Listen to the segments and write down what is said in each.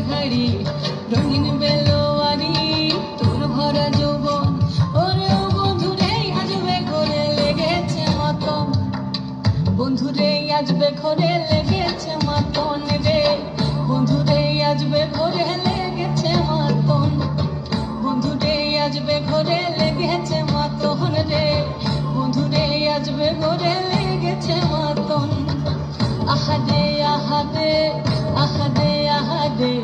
হাড়ি রঙিন বেলোয়ারি তোর ভরা যৌবন ওরে ও বন্ধুরে আজবে ঘরে লেগেছে মাতন বন্ধুরে আজবে ঘরে লেগেছে মাতন রে বন্ধুরে আজবে ঘরে লেগেছে মাতন বন্ধুরে আজবে ঘরে লেগেছে মাতন রে বন্ধুরে আজবে ঘরে লেগেছে মাতন আহাদে আহাদে আহাদে আহাদে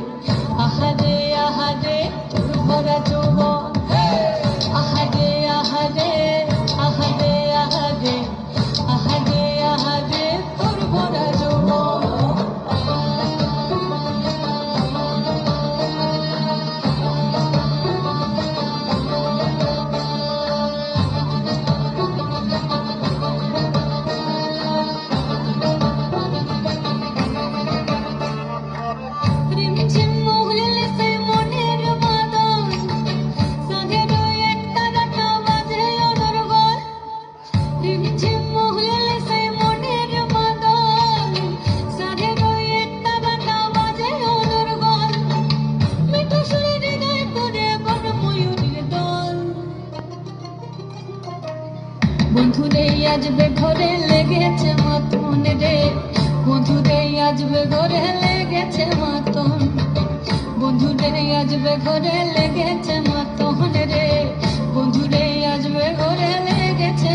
আহাদে আহাদে তোর ভরা যৌবন আহাদে আহাদে আহাদে আহাদে আহাদে আহাদে তোর ভরা যৌবন বন্ধুরে আজবে ঘরে লেগেছে মাতন রে বন্ধুরে আজবে ঘরে লেগেছে মাতন বন্ধুরে আজবে ঘরে লেগেছে মাতন রে বন্ধুরে আজবে ঘরে লেগেছে